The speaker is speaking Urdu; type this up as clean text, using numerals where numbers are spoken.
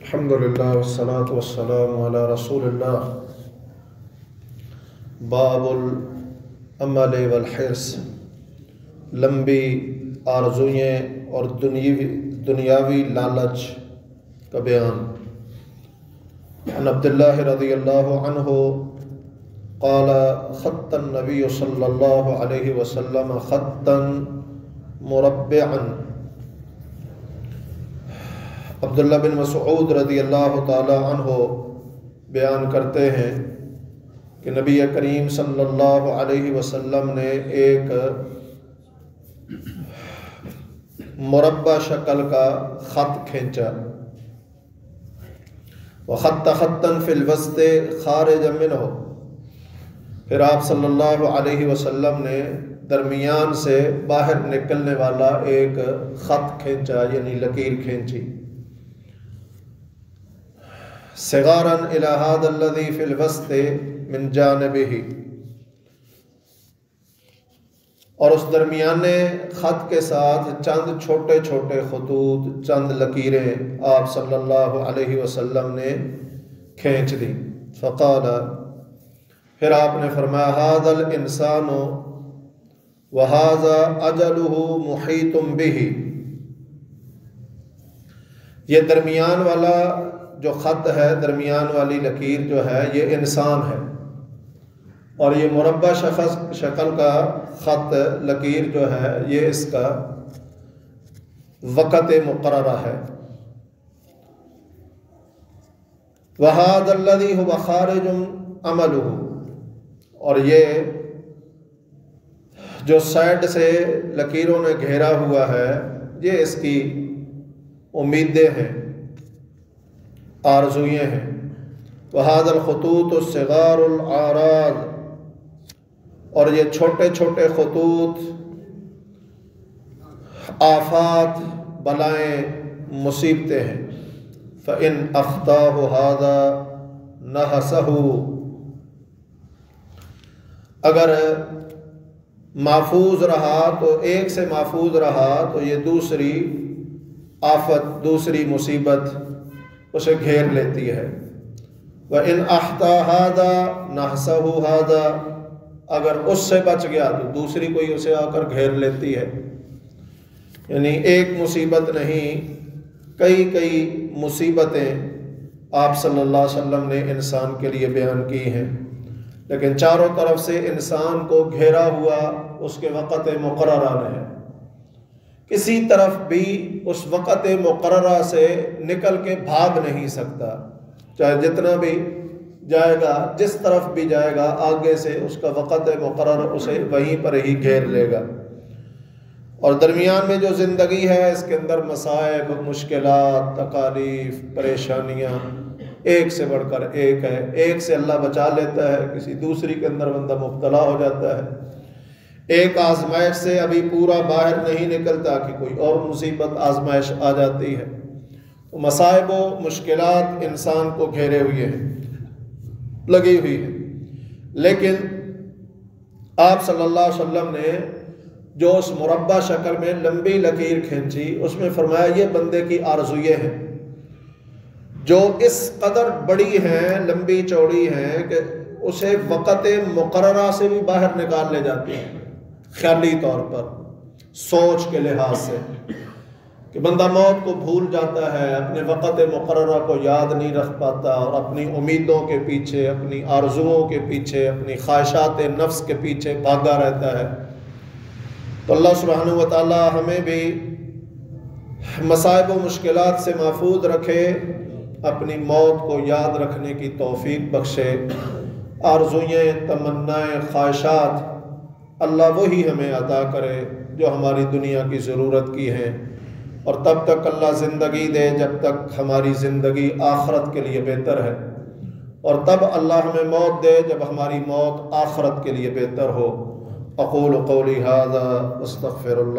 الحمدللہ والصلاة والسلام علی رسول اللہ۔ باب العمل والحرص، لمبی آرزوئیں اور دنیاوی لالچ کا بیان۔ عن عبداللہ رضی اللہ عنہ قال خط النبی صلی اللہ علیہ وسلم خطا مربعا۔ عبداللہ بن مسعود رضی اللہ تعالی عنہ بیان کرتے ہیں کہ نبی کریم صلی اللہ علیہ وسلم نے ایک مربع شکل کا خط کھینچا، وخط خطا فی الوسط خارج منہ، پھر آپ صلی اللہ علیہ وسلم نے درمیان سے باہر نکلنے والا ایک خط کھینچا، یعنی لکیر کھینچی۔ صغارا الی ھذا الذی فی الوسط من جانبہ، اور اس درمیانے خط کے ساتھ چند چھوٹے چھوٹے خطوط، چند لکیریں آپ صلی اللہ علیہ وسلم نے کھینچ دی۔ فقال، پھر آپ نے فرمایا ھذا الانسان وھذا اجلہ محیط بہ، یہ درمیان والا جو خط ہے، درمیان والی لکیر جو ہے، یہ انسان ہے، اور یہ مربع شکل کا خط لکیر جو ہے یہ اس کا وقت مقررہ ہے۔ وَهَذَا الَّذِي هُوَ خَارِجٌ عَمَلُهُ، اور یہ جو سائڈ سے لکیروں نے گھیرا ہوا ہے یہ اس کی امیدیں ہیں، آرزوئیں ہیں۔ وَهَذَا الْخُطُوطُ الصِّغَارُ الْأَعْرَاضُ، اور یہ چھوٹے چھوٹے خطوط آفات، بلائیں، مصیبتیں ہیں۔ فَإِنْ أَخْطَاهُ هَذَا نَحَسَهُ، اگر محفوظ رہا تو ایک سے محفوظ رہا تو یہ دوسری آفت، دوسری مصیبت اسے گھیر لیتی ہے۔ وَإِنْ أَخْطَا هَذَا نَحْسَهُ هَذَا، اگر اس سے بچ گیا تو دوسری کوئی اسے آ کر گھیر لیتی ہے۔ یعنی ایک مصیبت نہیں، کئی مصیبتیں آپ صلی اللہ علیہ وسلم نے انسان کے لیے بیان کی ہیں، لیکن چاروں طرف سے انسان کو گھیرا ہوا اس کے وقت مقررہ ہے، کسی طرف بھی اس وقت مقررہ سے نکل کے بھاگ نہیں سکتا، چاہے جتنا بھی جائے گا، جس طرف بھی جائے گا، آگے سے اس کا وقت مقرر اسے وہیں پر ہی گھیر لے گا۔ اور درمیان میں جو زندگی ہے اس کے اندر مصائب، مشکلات، تکالیف، پریشانیاں ایک سے بڑھ کر ایک ہے، ایک سے اللہ بچا لیتا ہے، کسی دوسری کے اندر بندہ مبتلا ہو جاتا ہے، ایک آزمائش سے ابھی پورا باہر نہیں نکلتا کہ کوئی اور مصیبت آزمائش آ جاتی ہے۔ تو مصائب و مشکلات انسان کو گھیرے ہوئے ہیں، لگی ہوئی ہے، لیکن آپ صلی اللہ علیہ وسلم نے جو اس مربع شکل میں لمبی لکیر کھینچی، اس میں فرمایا یہ بندے کی آرزوئیں ہیں جو اس قدر بڑی ہیں، لمبی چوڑی ہیں کہ اسے وقت مقررہ سے بھی باہر نکال لے جاتی ہیں، خیالی طور پر، سوچ کے لحاظ سے، کہ بندہ موت کو بھول جاتا ہے، اپنے وقت مقررہ کو یاد نہیں رکھ پاتا، اور اپنی امیدوں کے پیچھے، اپنی آرزوؤں کے پیچھے، اپنی خواہشات نفس کے پیچھے بھاگا رہتا ہے۔ تو اللہ سبحانہ و تعالی ہمیں بھی مصائب و مشکلات سے محفوظ رکھے، اپنی موت کو یاد رکھنے کی توفیق بخشے، آرزوئیں، تمنائیں، خواہشات اللہ وہی ہمیں عطا کرے جو ہماری دنیا کی ضرورت کی ہیں، اور تب تک اللہ زندگی دے جب تک ہماری زندگی آخرت کے لیے بہتر ہے، اور تب اللہ ہمیں موت دے جب ہماری موت آخرت کے لیے بہتر ہو۔ اقول قولی ھذا واستغفر اللہ۔